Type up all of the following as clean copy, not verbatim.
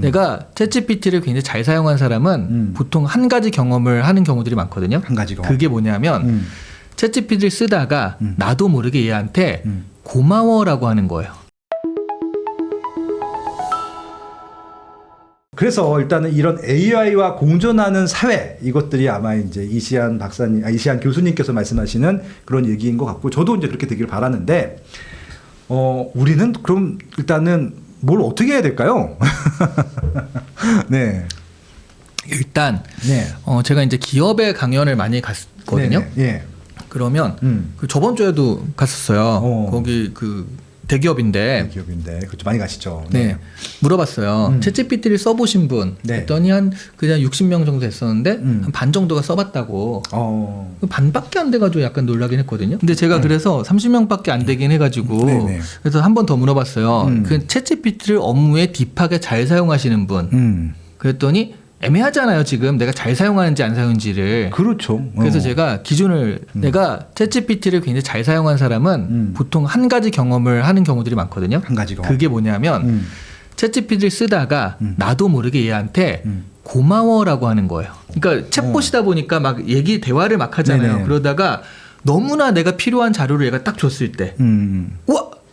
내가 챗GPT를 굉장히 잘 사용한 사람은 보통 한 가지 경험을 하는 경우들이 많거든요. 한 가지 경험. 그게 뭐냐면 챗GPT를 쓰다가 나도 모르게 얘한테 고마워라고 하는 거예요. 그래서 일단은 이런 AI와 공존하는 사회, 이것들이 아마 이제 이시안 교수님께서 말씀하시는 그런 얘기인 것 같고, 저도 이제 그렇게 되길 바라는데, 우리는 그럼 일단은 뭘 어떻게 해야 될까요? 네. 일단 네. 제가 이제 기업에 강연을 많이 갔거든요. 네. 예. 그러면 그 저번 주에도 갔었어요. 거기 그 대기업인데 그렇죠. 많이 가시죠. 네. 물어봤어요. 챗GPT를 써보신 분. 네. 했더니 그냥 60명 정도 됐었는데 한 반 정도가 써봤다고. 반밖에 안 돼가지고 약간 놀라긴 했거든요. 근데 제가 그래서 30명밖에 안 되긴 해가지고 네네. 그래서 한 번 더 물어봤어요. 그 챗GPT를 업무에 딥하게 잘 사용하시는 분. 그랬더니 애매하잖아요. 지금 내가 잘 사용하는지 안 사용하는지를. 그렇죠. 그래서 제가 기준을 내가 챗GPT를 굉장히 잘 사용한 사람은 보통 한 가지 경험을 하는 경우들이 많거든요. 한 가지 경험. 그게 뭐냐면 챗GPT를 쓰다가 나도 모르게 얘한테 고마워라고 하는 거예요. 그러니까 챗봇이다 보니까 막 대화를 막 하잖아요. 네네. 그러다가 너무나 내가 필요한 자료를 얘가 딱 줬을 때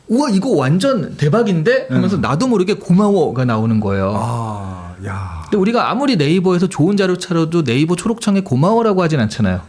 우와 이거 완전 대박인데 하면서 나도 모르게 고마워가 나오는 거예요. 야. 근데 우리가 아무리 네이버에서 좋은 자료 찾아도 네이버 초록창에 고마워라고 하진 않잖아요.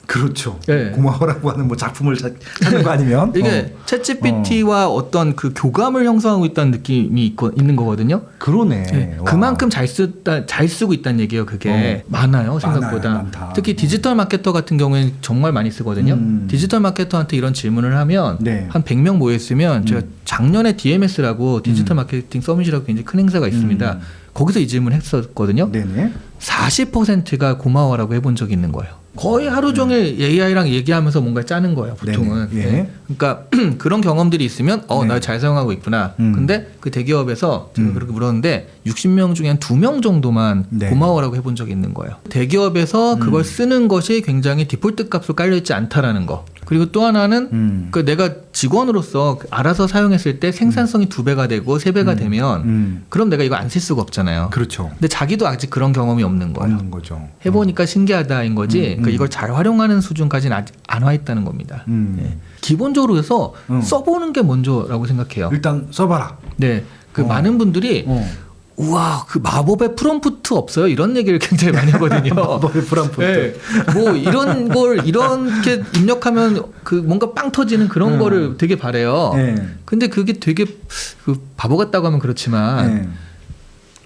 그렇죠. 네. 고마워라고 하는 뭐 작품을 찾는 거 아니면 이게 챗GPT와 어떤 그 교감을 형성하고 있다는 느낌이 있는 거거든요. 그러네. 네. 그만큼 잘 쓰고 있다는 얘기예요. 그게 많아요, 생각보다. 많다. 특히 디지털 마케터 같은 경우에는 정말 많이 쓰거든요. 디지털 마케터한테 이런 질문을 하면 네. 한 100명 모여 있으면 제가 작년에 DMS라고 디지털 마케팅 서밋이라고 굉장히 큰 행사가 있습니다. 거기서 이 질문 했었거든요. 네네. 40%가 고마워라고 해본 적이 있는 거예요. 거의 하루 종일 AI랑 얘기하면서 뭔가 짜는 거예요, 보통은. 네네. 예. 네. 그러니까 그런 경험들이 있으면 나 잘 사용하고 있구나. 근데 그 대기업에서 제가 그렇게 물었는데 60명 중에 한 2명 정도만 네. 고마워라고 해본 적이 있는 거예요. 대기업에서 그걸 쓰는 것이 굉장히 디폴트 값으로 깔려있지 않다라는 거. 그리고 또 하나는 그 내가 직원으로서 알아서 사용했을 때 생산성이 2배가 되고 3배가 되면 그럼 내가 이거 안 쓸 수가 없잖아요. 그렇죠. 근데 자기도 아직 그런 경험이 없는 거예요. 없는 거죠. 해보니까 신기하다인 거지. 그러니까 이걸 잘 활용하는 수준까지는 아직 안 와 있다는 겁니다. 네. 기본적으로 그래서 써보는 게 먼저라고 생각해요. 일단 써봐라. 네, 그 많은 분들이 우와, 그 마법의 프롬프트 없어요? 이런 얘기를 굉장히 많이 하거든요. 마법의 프롬프트. 네. 뭐 이런 걸 이렇게 입력하면 그 뭔가 빵 터지는 그런 거를 되게 바래요. 네. 근데 그게 되게 그 바보 같다고 하면 그렇지만 네.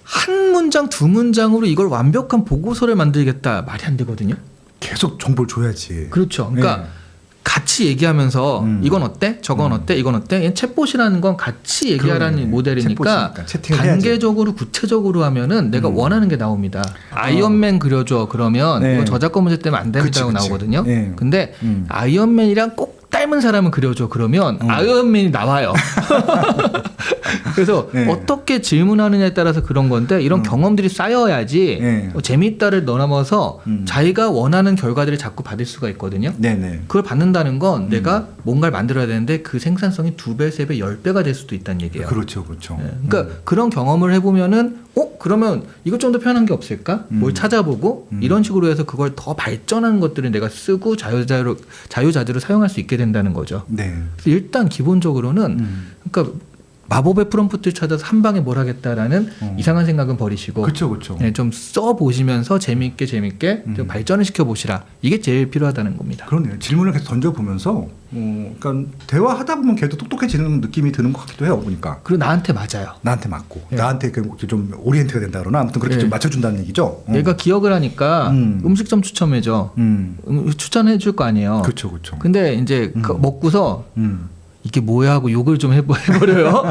한 문장 두 문장으로 이걸 완벽한 보고서를 만들겠다 말이 안 되거든요. 계속 정보를 줘야지. 그렇죠. 그러니까 네. 같이 얘기하면서 이건 어때? 저건 어때? 이건 어때? 얘 챗봇이라는 건 같이 얘기하라는 그러네. 모델이니까 챗봇이니까 채팅을 단계적으로 구체적으로 하면은 내가 원하는 게 나옵니다. 아이언맨 그려줘 그러면 네. 이거 저작권 문제 때문에 안 된다고 그치. 나오거든요. 네. 근데 아이언맨이랑 꼭 닮은 사람을 그려줘 그러면 아이언맨이 나와요. 그래서 네. 어떻게 질문하느냐에 따라서 그런 건데 이런 경험들이 쌓여야지 네. 재미있다를 넘어서 자기가 원하는 결과들을 자꾸 받을 수가 있거든요. 네네. 그걸 받는다는 건 내가 뭔가를 만들어야 되는데 그 생산성이 2배, 3배, 10배가 될 수도 있다는 얘기예요. 그렇죠, 그렇죠. 네. 그러니까 그런 경험을 해보면은 그러면 이것 좀 더 편한 게 없을까? 뭘 찾아보고 이런 식으로 해서 그걸 더 발전하는 것들을 내가 쓰고 자유자재로 사용할 수 있게 된다는 거죠. 네. 그래서 일단 기본적으로는 그러니까 마법의 프롬프트를 찾아서 한 방에 뭘 하겠다라는 이상한 생각은 버리시고 그렇죠, 그렇죠. 네, 좀 써보시면서 재밌게 좀 발전을 시켜보시라. 이게 제일 필요하다는 겁니다. 그러네요. 질문을 계속 던져보면서, 그러니까 대화하다 보면 걔도 똑똑해지는 느낌이 드는 것 같기도 해요, 보니까. 그리고 나한테 맞아요. 나한테 맞고, 네. 나한테 좀 오리엔트가 된다 그러나 아무튼 그렇게 네. 좀 맞춰준다는 얘기죠. 얘가 기억을 하니까 음식점 추천해줘. 추천해 줄 거 아니에요. 그렇죠, 그렇죠. 근데 이제 먹고서 이게 뭐야 하고 욕을 좀 해버려요.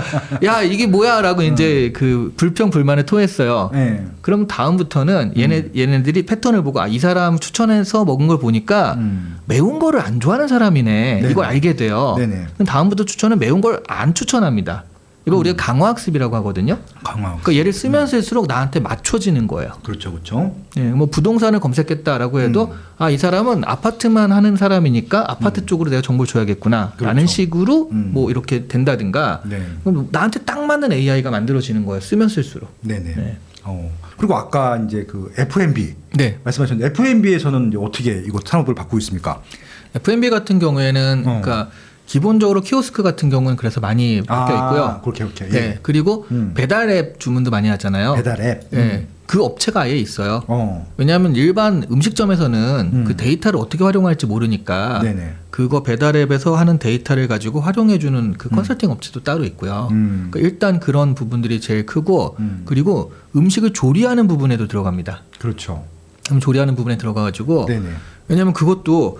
야 이게 뭐야 라고 이제 그 불평 불만을 토했어요. 네. 그럼 다음부터는 얘네들이 패턴을 보고 이 사람 추천해서 먹은 걸 보니까 매운 거를 안 좋아하는 사람이네. 네네. 이걸 알게 돼요. 네네. 그럼 다음부터 추천은 매운 걸 안 추천합니다. 이거 우리가 강화학습이라고 하거든요. 강화. 그러니까 얘를 쓰면 쓸수록 나한테 맞춰지는 거예요. 그렇죠, 그렇죠. 예, 뭐 부동산을 검색했다라고 해도 아, 이 사람은 아파트만 하는 사람이니까 아파트 쪽으로 내가 정보를 줘야겠구나라는 그렇죠. 식으로 뭐 이렇게 된다든가. 네. 그럼 나한테 딱 맞는 AI가 만들어지는 거예요. 쓰면 쓸수록. 네네. 네. 그리고 아까 이제 그 F&B 네. 말씀하셨는데 F&B에서는 어떻게 이거 산업을 받고 있습니까? F&B 같은 경우에는 그러니까 기본적으로 키오스크 같은 경우는 그래서 많이 바뀌어 있고요. 그렇게. 예. 네. 그리고 배달 앱 주문도 많이 하잖아요. 배달 앱. 네. 그 업체가 아예 있어요. 왜냐하면 일반 음식점에서는 그 데이터를 어떻게 활용할지 모르니까 네네. 그거 배달 앱에서 하는 데이터를 가지고 활용해주는 그 컨설팅 업체도 따로 있고요. 그러니까 일단 그런 부분들이 제일 크고 그리고 음식을 조리하는 부분에도 들어갑니다. 그렇죠. 그럼 조리하는 부분에 들어가가지고 네네. 왜냐하면 그것도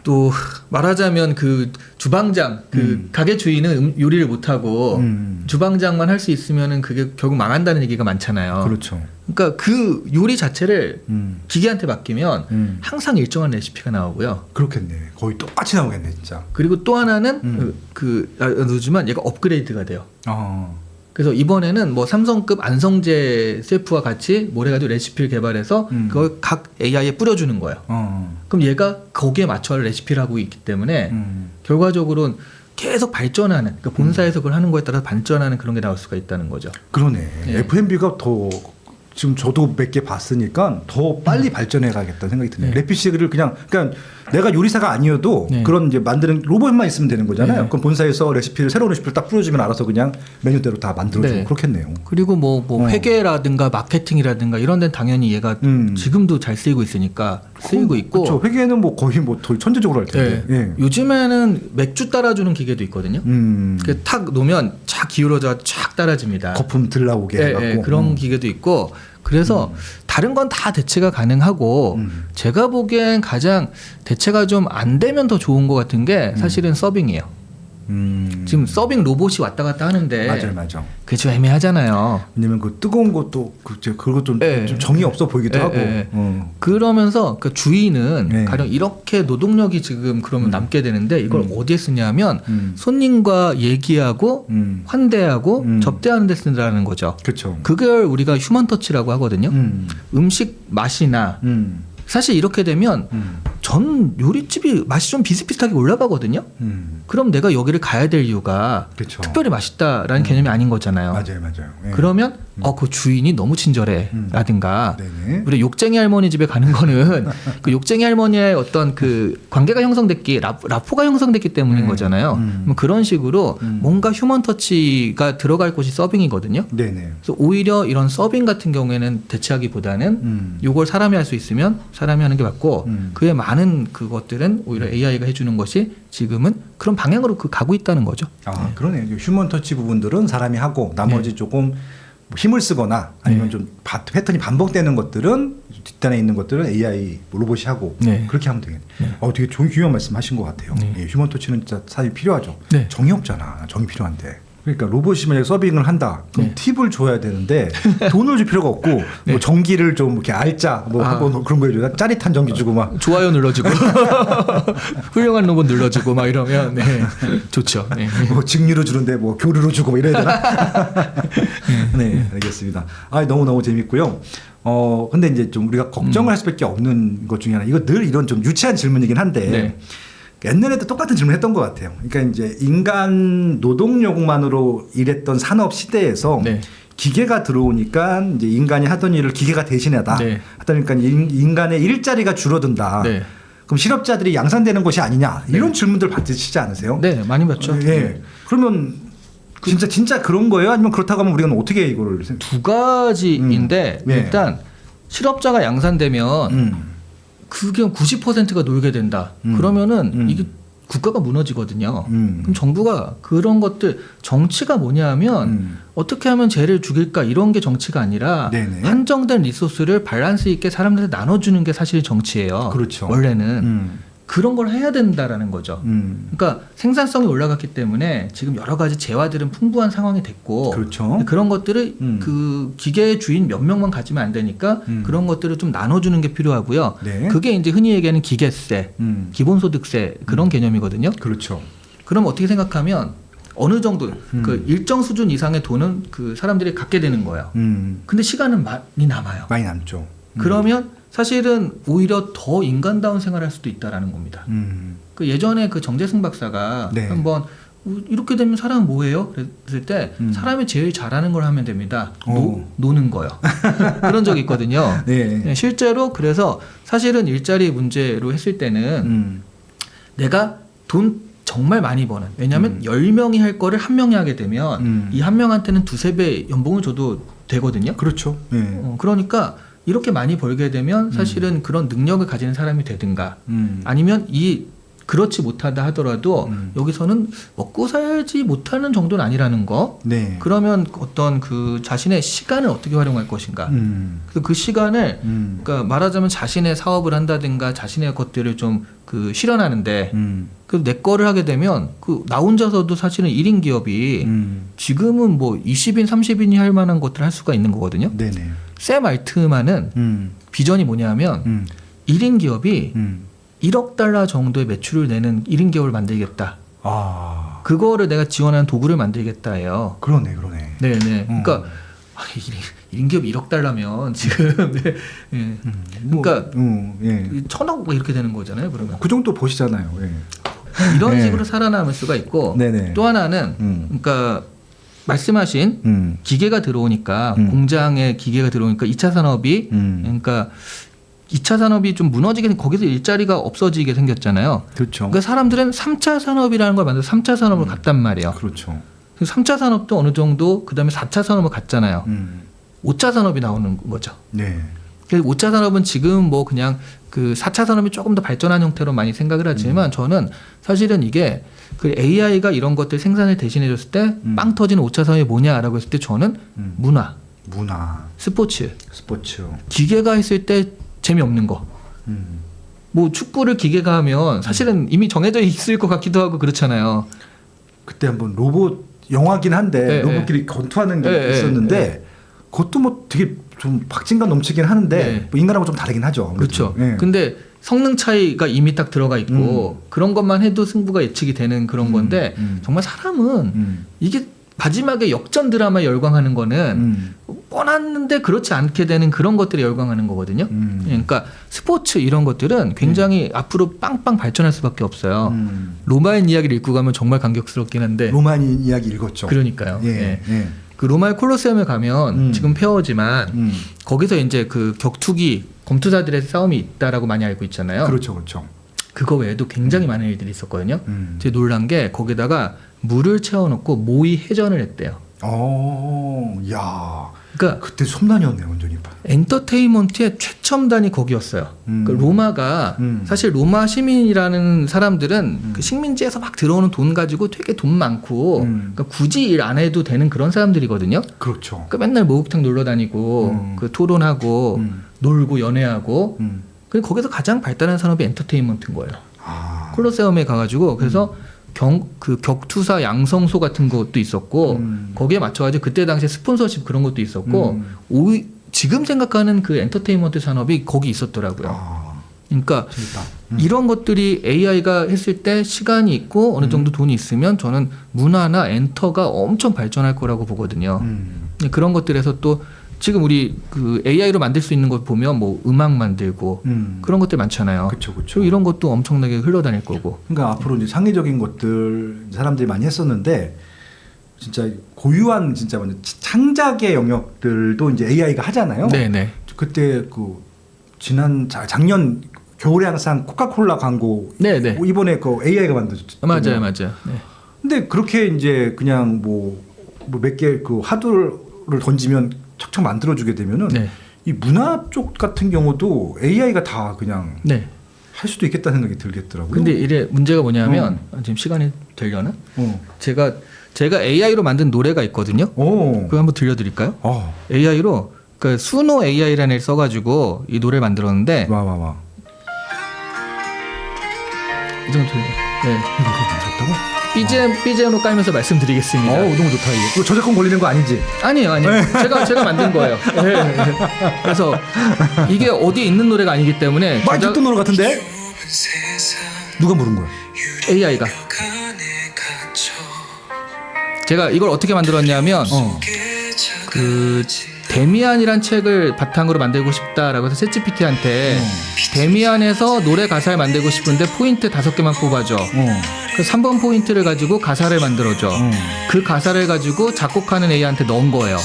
또 말하자면 그 주방장 그 가게 주인은 요리를 못하고 주방장만 할 수 있으면은 그게 결국 망한다는 얘기가 많잖아요. 그렇죠. 그러니까 그 요리 자체를 기계한테 맡기면 항상 일정한 레시피가 나오고요. 그렇겠네. 거의 똑같이 나오겠네, 진짜. 그리고 또 하나는 누지만 얘가 업그레이드가 돼요. 그래서 이번에는 뭐 삼성급 안성재 셰프와 같이 뭘 해가지고 레시피를 개발해서 그걸 각 AI에 뿌려주는 거예요. 그럼 얘가 거기에 맞춰 레시피를 하고 있기 때문에 결과적으로는 계속 발전하는, 그러니까 본사에서 그걸 하는 거에 따라서 발전하는 그런 게 나올 수가 있다는 거죠. 그러네. 네. F&B가 더 지금 저도 몇 개 봤으니까 더 빨리 발전해 가겠다는 생각이 드네요. 네. 레시피를 그러니까 내가 요리사가 아니어도 네. 그런 이제 만드는 로봇만 있으면 되는 거잖아요. 네. 그럼 본사에서 새로운 레시피를 딱 뿌려주면 알아서 그냥 메뉴대로 다 만들어주고 네. 그렇겠네요. 그리고 뭐 회계라든가 마케팅이라든가 이런 데는 당연히 얘가 지금도 잘 쓰이고 있으니까 쓰이고 있고. 그렇죠. 회계는 뭐 거의 뭐 더 천재적으로 할 텐데. 네. 예. 요즘에는 맥주 따라주는 기계도 있거든요. 그 탁 놓으면 쫙 기울어져 쫙 따라집니다. 거품 들 나오게 네, 해갖고. 네, 그런 기계도 있고. 그래서 다른 건 다 대체가 가능하고 제가 보기엔 가장 대체가 좀 안 되면 더 좋은 것 같은 게 사실은 서빙이에요. 지금 서빙 로봇이 왔다 갔다 하는데 맞아. 그게 좀 애매하잖아요. 왜냐면 그 뜨거운 것도 그거 좀 네. 정이 없어 보이기도 네, 하고. 네. 그러면서 그 주인은 네. 가령 이렇게 노동력이 지금 그러면 남게 되는데 이걸 어디에 쓰냐면 손님과 얘기하고 환대하고 접대하는 데 쓴다는 거죠. 그렇죠. 그걸 우리가 휴먼 터치라고 하거든요. 음식 맛이나 사실 이렇게 되면 전 요리집이 맛이 좀 비슷비슷하게 올라가거든요. 그럼 내가 여기를 가야 될 이유가 그쵸. 특별히 맛있다라는 개념이 아닌 거잖아요. 맞아요. 예. 그러면 그 주인이 너무 친절해라든가 네네. 우리 욕쟁이 할머니 집에 가는 거는 그 욕쟁이 할머니의 어떤 그 관계가 형성됐기 라포가 형성됐기 때문인 거잖아요. 뭐 그런 식으로 뭔가 휴먼 터치가 들어갈 곳이 서빙이거든요. 네네. 그래서 오히려 이런 서빙 같은 경우에는 대체하기보다는 이걸 사람이 할 수 있으면 사람이 하는 게 맞고 그에 많은 그것들은 오히려 AI가 해주는 것이 지금은 그런 방향으로 가고 있다는 거죠. 아, 그러네요. 휴먼 터치 부분들은 사람이 하고 나머지 조금 뭐 힘을 쓰거나 아니면 좀 패턴이 반복되는 것들은 뒷단에 있는 것들은 AI 로봇이 하고 그렇게 하면 되겠네. 되게 중요한 말씀하신 것 같아요. 예, 휴먼 터치는 진짜 사실 필요하죠. 네. 정이 없잖아. 정이 필요한데. 그러니까 로봇이 만약에 서빙을 한다. 그럼 팁을 줘야 되는데 돈을 줄 필요가 없고 뭐 전기를 좀 이렇게 알짜 뭐 하고 그런 거 해줘. 짜릿한 전기 주고 막 좋아요 눌러주고 훌륭한 로봇 눌러주고 막 이러면 좋죠. 네. 뭐 직류로 주는데 뭐 교류로 주고 뭐 이래야 되나? 네, 알겠습니다. 너무 재밌고요. 근데 이제 좀 우리가 걱정을 할 수밖에 없는 것 중에 하나. 이거 늘 이런 좀 유치한 질문이긴 한데. 옛날에도 똑같은 질문을 했던 것 같아요. 그러니까 이제 인간 노동력만으로 일했던 산업 시대에서 기계가 들어오니까 이제 인간이 하던 일을 기계가 대신하다. 하다 보니까 인간의 일자리가 줄어든다. 그럼 실업자들이 양산되는 것이 아니냐 이런 질문들 받으시지 않으세요? 네, 많이 받죠. 그러면 진짜 그런 거예요? 아니면 그렇다고 하면 우리가 어떻게 이거를 두 가지인데 일단 실업자가 양산되면 그게 90%가 놀게 된다. 그러면은 이게 국가가 무너지거든요. 그럼 정부가 그런 것들 정치가 뭐냐면 어떻게 하면 쟤를 죽일까 이런 게 정치가 아니라 한정된 리소스를 밸런스 있게 사람들한테 나눠주는 게 사실 정치예요. 그렇죠. 원래는 그런 걸 해야 된다라는 거죠. 그러니까 생산성이 올라갔기 때문에 지금 여러 가지 재화들은 풍부한 상황이 됐고 그렇죠. 그런 것들을 그 기계의 주인 몇 명만 가지면 안 되니까 그런 것들을 좀 나눠주는 게 필요하고요. 그게 이제 흔히 얘기하는 기계세, 기본소득세 그런 개념이거든요. 그렇죠. 그럼 어떻게 생각하면 어느 정도 그 일정 수준 이상의 돈은 그 사람들이 갖게 되는 거예요. 근데 시간은 많이 남아요. 많이 남죠. 그러면 사실은 오히려 더 인간다운 생활을 할 수도 있다라는 겁니다. 그 예전에 그 정재승 박사가 네. 한번 이렇게 되면 사람은 뭐해요? 그랬을 때 사람이 제일 잘하는 걸 하면 됩니다. 노는 거요. 그런 적이 있거든요. 네. 네, 실제로 그래서 사실은 일자리 문제로 했을 때는 내가 돈 정말 많이 버는, 왜냐하면 10명이 할 거를 한 명이 하게 되면 이 한 명한테는 두세 배 연봉을 줘도 되거든요. 그렇죠. 네. 그러니까 이렇게 많이 벌게 되면 사실은 그런 능력을 가지는 사람이 되든가 아니면 그렇지 못하다 하더라도 여기서는 먹고 살지 못하는 정도는 아니라는 거. 네. 그러면 어떤 그 자신의 시간을 어떻게 활용할 것인가. 그래서 그 시간을 그러니까 말하자면 자신의 사업을 한다든가 자신의 것들을 좀 그 실현하는데 그 내 거를 하게 되면 그 나 혼자서도 사실은 1인 기업이 지금은 뭐 20인 30인이 할 만한 것들을 할 수가 있는 거거든요. 네네. 샘 알트만은 비전이 뭐냐면 1인 기업이 1억 달러 정도의 매출을 내는 1인 기업을 만들겠다. 아. 그거를 내가 지원하는 도구를 만들겠다예요. 그러네. 네네. 그러니까 1인 기업 1억 달러면 지금 네. 예. 그러니까 예. 1,000억 막 이렇게 되는 거잖아요. 그러면 그 정도 보시잖아요. 예. 이런 네. 식으로 살아남을 수가 있고 네네. 또 하나는 그러니까 말씀하신 기계가 들어오니까 공장에 기계가 들어오니까 2차 산업이 그러니까 2차 산업이 좀 무너지게 거기서 일자리가 없어지게 생겼잖아요. 그렇죠. 그러니까 사람들은 3차 산업이라는 걸 만들어서 3차 산업을 갔단 말이에요. 그렇죠. 그래서 3차 산업도 어느 정도 그다음에 4차 산업을 갔잖아요. 5차 산업이 나오는 거죠. 네. 그래서 5차 산업은 지금 뭐 그냥 그 4차 산업이 조금 더 발전한 형태로 많이 생각을 하지만 저는 사실은 이게 그 AI가 이런 것들 생산을 대신해 줬을 때 빵 터지는 5차 산업이 뭐냐라고 했을 때 저는 문화, 스포츠, 기계가 했을 때 재미없는 거. 뭐 축구를 기계가 하면 사실은 이미 정해져 있을 것 같기도 하고 그렇잖아요. 그때 한번 로봇 영화긴 한데 네, 로봇끼리 권투하는 게 네, 있었는데 네. 그것도 뭐 되게 좀 박진감 넘치긴 하는데 네. 뭐 인간하고 좀 다르긴 하죠. 아무래도. 그렇죠. 네. 근데 성능 차이가 이미 딱 들어가 있고 그런 것만 해도 승부가 예측이 되는 그런 건데 정말 사람은 이게 마지막에 역전 드라마에 열광하는 거는 뻔했는데 그렇지 않게 되는 그런 것들에 열광하는 거거든요. 그러니까 스포츠 이런 것들은 굉장히 앞으로 빵빵 발전할 수밖에 없어요. 로마의 이야기를 읽고 가면 정말 감격스럽긴 한데 로마니 이야기 읽었죠. 그러니까요. 예, 예. 예. 그 로마의 콜로세움에 가면 지금 폐허지만 거기서 이제 그 격투기 검투사들의 싸움이 있다라고 많이 알고 있잖아요. 그렇죠. 그거 외에도 굉장히 많은 일들이 있었거든요. 제가 놀란 게 거기다가 물을 채워놓고 모의 해전을 했대요. 야. 그러니까 그때 솜난이었네요, 완전히. 엔터테인먼트의 최첨단이 거기였어요. 그 로마가 사실 로마 시민이라는 사람들은 그 식민지에서 막 들어오는 돈 가지고 되게 돈 많고 그러니까 굳이 일 안 해도 되는 그런 사람들이거든요. 그렇죠. 그러니까 맨날 목욕탕 놀러 다니고 그 토론하고 놀고 연애하고 그리고 거기서 가장 발달한 산업이 엔터테인먼트인 거예요. 콜로세움에 가가지고 그래서 그 격투사 양성소 같은 것도 있었고 거기에 맞춰가지고 그때 당시에 스폰서십 그런 것도 있었고 지금 생각하는 그 엔터테인먼트 산업이 거기 있었더라고요. 그러니까 이런 것들이 AI가 했을 때 시간이 있고 어느 정도 돈이 있으면 저는 문화나 엔터가 엄청 발전할 거라고 보거든요. 그런 것들에서 또 지금 우리 그 AI로 만들 수 있는 것 보면 뭐 음악 만들고 그런 것들 많잖아요. 그렇죠. 이런 것도 엄청나게 흘러다닐 거고. 그러니까 앞으로 이제 상의적인 것들 사람들이 많이 했었는데 진짜 고유한 진짜 완전 창작의 영역들도 이제 AI가 하잖아요. 네네. 그때 그 지난 작년 겨울에 항상 코카콜라 광고 네네. 이번에 그 AI가 만들었죠. 맞아요. 네. 근데 그렇게 이제 그냥 뭐 몇 개 그 하드를 던지면 척척 만들어주게 되면은 네. 이 문화 쪽 같은 경우도 AI가 다 그냥 네. 할 수도 있겠다는 생각이 들겠더라고요. 근데 이래 문제가 뭐냐면 지금 시간이 되려나? 제가 AI로 만든 노래가 있거든요. 그거 한번 들려드릴까요? AI로 그러니까 수노 AI라는 애를 써가지고 이 노래를 만들었는데 와. 이 정도 들려. 네. 이거 만들었다고? BGM으로 깔면서 말씀드리겠습니다. 너무 좋다 이거. 이거 저작권 걸리는 거 아니지? 아니에요. 제가 만든 거예요. 네. 그래서 이게 어디에 있는 노래가 아니기 때문에 많이 듣던 노래 같은데? 누가 부른 거야? AI가. 제가 이걸 어떻게 만들었냐면 그 데미안이란 책을 바탕으로 만들고 싶다라고 해서 챗GPT한테 데미안에서 노래 가사를 만들고 싶은데 포인트 5개만 뽑아줘. 그 3번 포인트를 가지고 가사를 만들어줘. 그 가사를 가지고 작곡하는 A한테 넣은 거예요.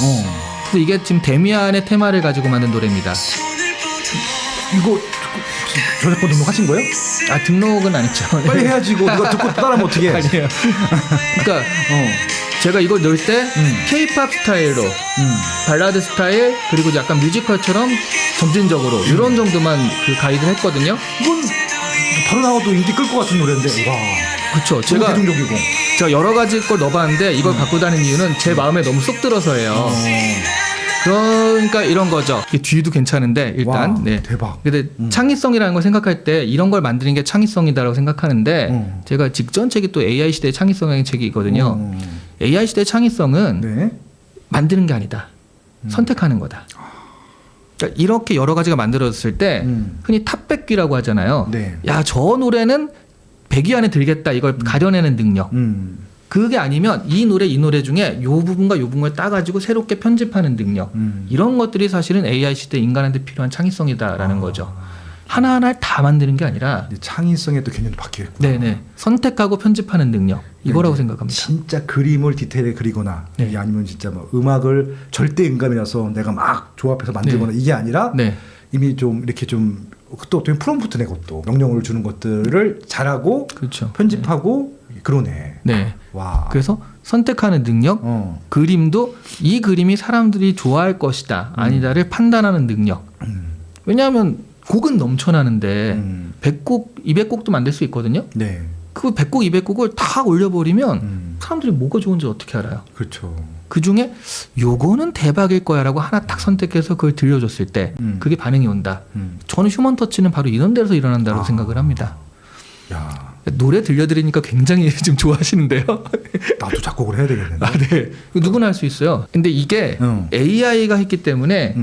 그래서 이게 지금 데미안의 테마를 가지고 만든 노래입니다. 이거 저작권 등록하신 거예요? 아, 등록은 안 했죠. 빨리 해야지. 이거 누가 듣고 따라하면 어떻게 해? 아니에요. 그러니까 제가 이걸 넣을 때 K-팝 스타일로 발라드 스타일 그리고 약간 뮤지컬처럼 점진적으로 이런 정도만 그 가이드를 했거든요. 이건 바로 나와도 인기 끌 것 같은 노래인데. 와. 그렇죠. 너무 대중적이고. 제가 여러 가지 걸 넣어봤는데 이걸 갖고 다니는 이유는 제 마음에 너무 쏙 들어서예요. 그러니까 이런 거죠. 이게 뒤도 괜찮은데 일단. 와, 네. 대박. 근데 창의성이라는 걸 생각할 때 이런 걸 만드는 게 창의성이다라고 생각하는데 제가 직전 책이 또 AI 시대의 창의성이라는 책이 있거든요. AI 시대의 창의성은 네. 만드는 게 아니다. 선택하는 거다. 그러니까 이렇게 여러 가지가 만들어졌을 때 흔히 탑백귀라고 하잖아요. 네. 야, 저 노래는 100위 안에 들겠다. 이걸 가려내는 능력. 그게 아니면 이 노래 중에 요 부분과 요 부분을 따가지고 새롭게 편집하는 능력. 이런 것들이 사실은 AI 시대 인간한테 필요한 창의성이다라는 거죠. 하나하나를 다 만드는 게 아니라 창의성의 또 개념도 바뀌겠구나. 네네. 선택하고 편집하는 능력. 이거라고 생각합니다. 진짜 그림을 디테일하게 그리거나 네. 아니면 진짜 뭐 음악을 절대 음감이라서 내가 막 조합해서 만들거나 이게 아니라 네. 이미 좀 이렇게 좀 또 어떻게 프롬프트 내고 또 명령어를 주는 것들을 잘하고 그렇죠. 편집하고 그러네. 네. 와. 그래서 선택하는 능력, 그림도 이 그림이 사람들이 좋아할 것이다, 아니다를 판단하는 능력. 왜냐하면 곡은 넘쳐나는데 100곡, 200곡도 만들 수 있거든요. 네. 그 100곡, 200곡을 다 올려버리면 사람들이 뭐가 좋은지 어떻게 알아요? 그렇죠. 그 중에 요거는 대박일 거야라고 하나 딱 선택해서 그걸 들려줬을 때 그게 반응이 온다. 저는 휴먼 터치는 바로 이런 데서 일어난다고 생각을 합니다. 야. 노래 들려드리니까 굉장히 지금 좋아하시는데요. 나도 작곡을 해야 되겠는데. 아, 네. 누구나 할 수 있어요. 근데 이게 AI가 했기 때문에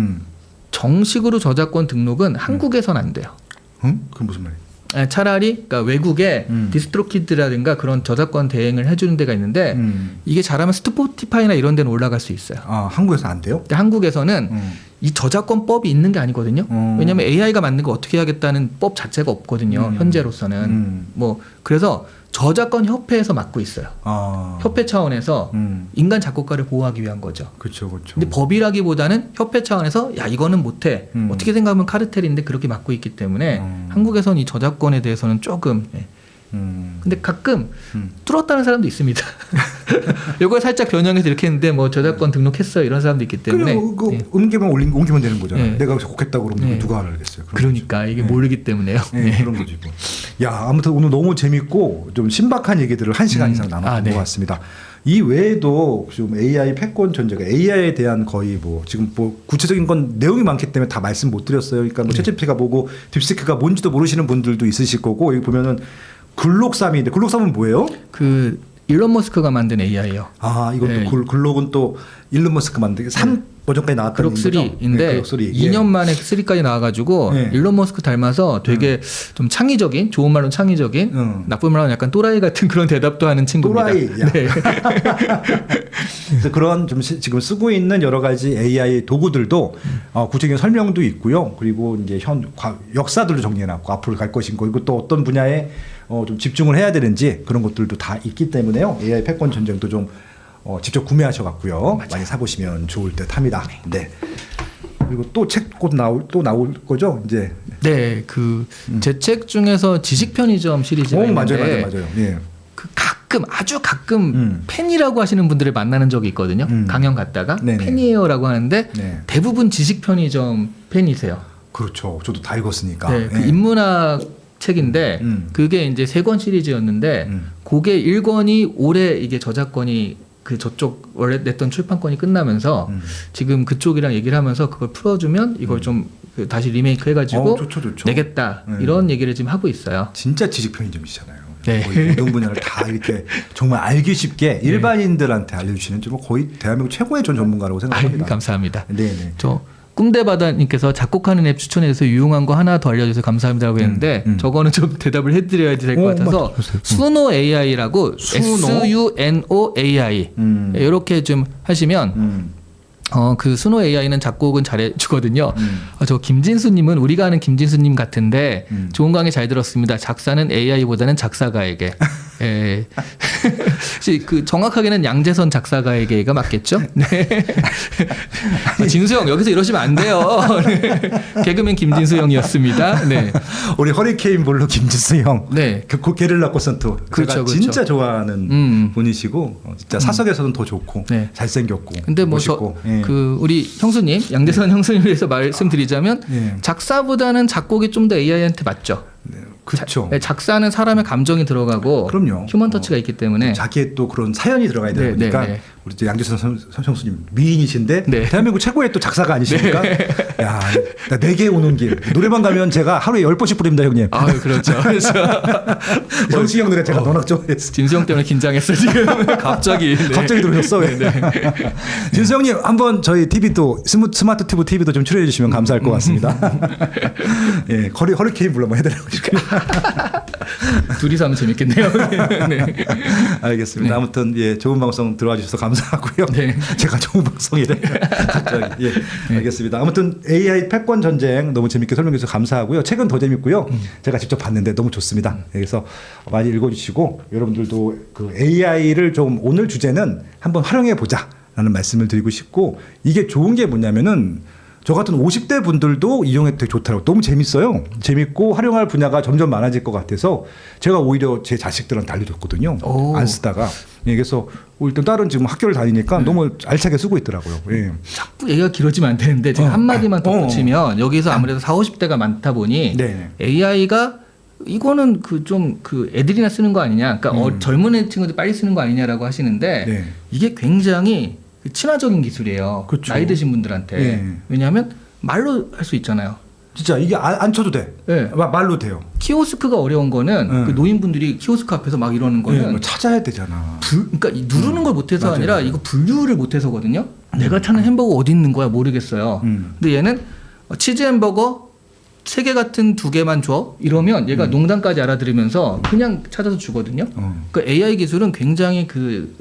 정식으로 저작권 등록은 한국에선 안 돼요. 응? 그건 무슨 말이야? 차라리 그러니까 외국에 디스트로키드라든가 그런 저작권 대행을 해주는 데가 있는데 이게 잘하면 스포티파이나 이런 데는 올라갈 수 있어요. 아, 한국에서 안 돼요? 근데 한국에서는 이 저작권법이 있는 게 아니거든요. 왜냐하면 AI가 만든 거 어떻게 해야겠다는 법 자체가 없거든요. 현재로서는. 뭐 그래서 저작권 협회에서 맡고 있어요. 아. 협회 차원에서 인간 작곡가를 보호하기 위한 거죠. 그렇죠, 그렇죠. 근데 법이라기보다는 협회 차원에서 야 이거는 못해. 어떻게 생각하면 카르텔인데 그렇게 맡고 있기 때문에 한국에서는 이 저작권에 대해서는 조금. 예. 근데 가끔 뚫었다는 사람도 있습니다. 이걸 살짝 변형해서 이렇게 했는데 뭐 저작권 등록했어요 이런 사람도 있기 때문에. 그 예. 음계만 옮기면 되는 거잖아요. 예. 내가 곡했다고 그러면 예. 누가 알겠어요. 그러니까 이게 모르기 때문에요. 네, 그런 거지. 뭐. 야, 아무튼 오늘 너무 재밌고 좀 신박한 얘기들을 1시간 이상 나눴던 네. 것 같습니다. 이 외에도 좀 AI 패권 전제가 AI에 대한 거의 뭐 지금 뭐 구체적인 건 내용이 많기 때문에 다 말씀 못 드렸어요. 그러니까 뭐 챗GPT가 뭐고 딥시크가 뭔지도 모르시는 분들도 있으실 거고 여기 보면은 글록삼인데 글록삼은 뭐예요? 그 일론 머스크가 만든 AI예요. 아, 이것도 네. 글록은 또 일론 머스크 만든 3 버전까지 나왔다는 그록 거죠? 3인데 네, 그록 3. 2년 만에 3까지 나와가지고 네. 일론 머스크 닮아서 되게 좀 창의적인, 좋은 말로 창의적인, 나쁜 말로는 약간 또라이 같은 그런 대답도 하는 친구입니다. 또라이. 야. 네. 그래서 그런 좀 지금 쓰고 있는 여러 가지 AI 도구들도 구체적인 설명도 있고요. 그리고 이제 역사들도 정리해놨고 앞으로 갈 것인 거 그리고 또 어떤 분야에 좀 집중을 해야 되는지 그런 것들도 다 있기 때문에요. AI 패권 전쟁도 좀 직접 구매하셔갖고요. 많이 사보시면 좋을 듯합니다. 네. 그리고 또 책 곧 나올 거죠? 이제. 네, 그 제 책 중에서 지식 편의점 시리즈가 있는데 맞아요. 예. 그 아주 가끔 팬이라고 하시는 분들을 만나는 적이 있거든요. 강연 갔다가 네네. 팬이에요라고 하는데 네. 대부분 지식 편의점 팬이세요. 그렇죠. 저도 다 읽었으니까. 네, 그 예. 인문학 책인데 그게 이제 3권 시리즈였는데 그게 1권이 올해 이게 저작권이 그 저쪽 원래 냈던 출판권이 끝나면서 지금 그쪽이랑 얘기를 하면서 그걸 풀어주면 이걸 좀 다시 리메이크 해가지고 좋죠. 내겠다 이런 얘기를 지금 하고 있어요. 진짜 지식 편의점이시잖아요. 네. 거의 모든 분야를 다 이렇게 정말 알기 쉽게 일반인들한테 알려주시는 좀 거의 대한민국 최고의 전 전문가라고 생각합니다. 감사합니다. 네네. 저 꿈대바다님께서 작곡하는 앱 추천해서 유용한 거 하나 더 알려주셔서 감사합니다라고 했는데 저거는 좀 대답을 해드려야지 될 것 같아서 수노 AI라고 SUNO AI 이렇게 좀 하시면 그 수노 AI는 작곡은 잘해주거든요. 저 김진수님은 우리가 아는 김진수님 같은데 좋은 강의 잘 들었습니다. 작사는 AI보다는 작사가에게. 예. 혹시 그 정확하게는 양재선 작사가에게가 맞겠죠? 네. 진수형 여기서 이러시면 안 돼요. 네. 개그맨 김진수형이었습니다. 네. 우리 허리케인 블루 김진수 형. 네. 그 게릴라 콘서트. 그렇죠, 제가 그렇죠. 진짜 좋아하는 분이시고 진짜 사석에서는 더 좋고 네. 잘생겼고 근데 뭐 멋있고. 예. 그 우리 형수님 양재선 형수님 위해서 말씀드리자면 예. 작사보다는 작곡이 좀 더 AI한테 맞죠. 네, 그렇죠. 작사는 사람의 감정이 들어가고 그럼요. 휴먼 터치가 있기 때문에 자기의 또 그런 사연이 들어가야 되다 네, 보니까 네, 네. 우리 이제 양재선 형수님 미인이신데 네. 대한민국 최고의 또 작사가 아니십니까? 야, 나 내게 오는 길 노래방 가면 제가 하루에 10번씩 부릅니다, 형님. 아 그렇죠. 그래서 정수 형 노래 제가 워낙 좋아했어요. 진수형 때문에 긴장했어 지금 갑자기. 네. 갑자기 들어오셨어. 왜? 진수 형님 한번 저희 TV도 스마트 튜브 TV도 좀 출연해 주시면 감사할 것 같습니다. 예, 허리케인 불러 한번 해달라고. 둘이서 하면 재밌겠네요. 네. 알겠습니다. 네. 아무튼 예, 좋은 방송 들어와 주셔서 감사하고요. 네. 제가 좋은 방송이래. 갑자기. 예, 네. 알겠습니다. 아무튼 AI 패권 전쟁 너무 재밌게 설명해 주셔서 감사하고요. 책은 더 재밌고요. 제가 직접 봤는데 너무 좋습니다. 그래서 많이 읽어주시고 여러분들도 그 AI를 좀 오늘 주제는 한번 활용해 보자라는 말씀을 드리고 싶고 이게 좋은 게 뭐냐면은 저 같은 50대 분들도 이용해도 되게 좋더라고요. 너무 재밌어요. 재밌고 활용할 분야가 점점 많아질 것 같아서 제가 오히려 제 자식들한테 알려줬거든요. 오. 안 쓰다가. 예, 그래서 일단 딸은 지금 학교를 다니니까 너무 알차게 쓰고 있더라고요. 예. 자꾸 얘기가 길어지면 안 되는데 제가 한마디만 덧붙이면 여기서 아무래도 40, 50대가 많다 보니 네. AI가 이거는 그 좀 그 애들이나 쓰는 거 아니냐. 그러니까 젊은 친구들 빨리 쓰는 거 아니냐라고 하시는데 네. 이게 굉장히 친화적인 기술이에요. 그렇죠. 나이 드신 분들한테. 네. 왜냐하면 말로 할 수 있잖아요. 진짜 이게 안 쳐도 돼. 네. 말로 돼요. 키오스크가 어려운 거는 네. 그 노인분들이 키오스크 앞에서 막 이러는 거는 예, 뭐 찾아야 되잖아. 그러니까 이 누르는 걸 못해서 맞아요. 아니라 이거 분류를 못해서거든요. 내가 찾는 햄버거 어디 있는 거야 모르겠어요. 근데 얘는 치즈 햄버거 3개 같은 2개만 줘 이러면 얘가 농담까지 알아들으면서 그냥 찾아서 주거든요. 그 AI 기술은 굉장히 그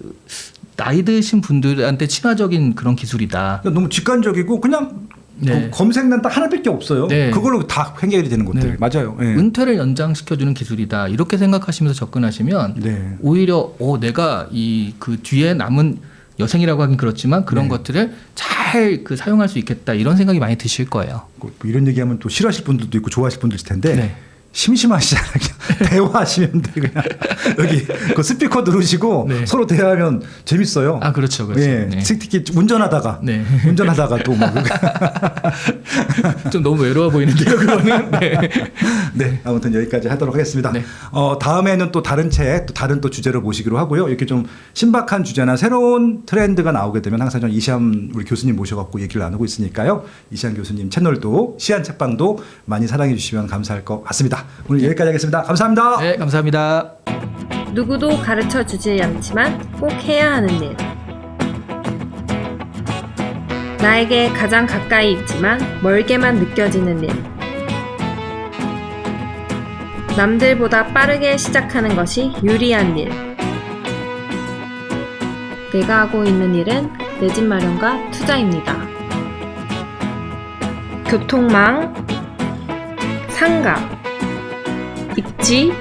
나이 드신 분들한테 친화적인 그런 기술이다. 그러니까 너무 직관적이고 그냥 네. 검색란 딱 하나밖에 없어요. 네. 그걸로 다 해결이 되는 것들. 네. 맞아요. 예. 은퇴를 연장시켜주는 기술이다. 이렇게 생각하시면서 접근하시면 네. 오히려 내가 이 그 뒤에 남은 여생이라고 하긴 그렇지만 그런 네. 것들을 잘 그 사용할 수 있겠다 이런 생각이 많이 드실 거예요. 뭐 이런 얘기하면 또 싫어하실 분들도 있고 좋아하실 분들 있을 텐데 네. 심심하시잖아요. 그냥 대화하시면 돼 그냥 여기 그 스피커 누르시고 네. 서로 대화하면 재밌어요. 아 그렇죠, 그렇죠. 예. 네. 특히 운전하다가 네. 운전하다가 또 뭐. 좀 너무 외로워 보이는데요, 그거는. 네. 네, 아무튼 여기까지 하도록 하겠습니다. 네. 다음에는 또 다른 책, 또 다른 또 주제를 모시기로 하고요. 이렇게 좀 신박한 주제나 새로운 트렌드가 나오게 되면 항상 전 이시안 우리 교수님 모셔갖고 얘기를 나누고 있으니까요. 이시안 교수님 채널도 시안 책방도 많이 사랑해 주시면 감사할 것 같습니다. 오늘 여기까지 하겠습니다. 감사합니다. 네, 감사합니다. 누구도 가르쳐 주지 않지만 꼭 해야 하는 일. 나에게 가장 가까이 있지만 멀게만 느껴지는 일. 남들보다 빠르게 시작하는 것이 유리한 일. 내가 하고 있는 일은 내 집 마련과 투자입니다. 교통망, 상가, 입지,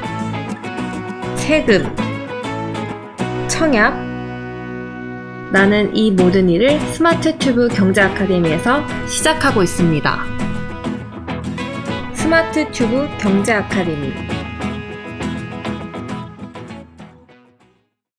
세금, 청약. 나는 이 모든 일을 스마트 튜브 경제 아카데미에서 시작하고 있습니다. 스마트 튜브 경제 아카데미.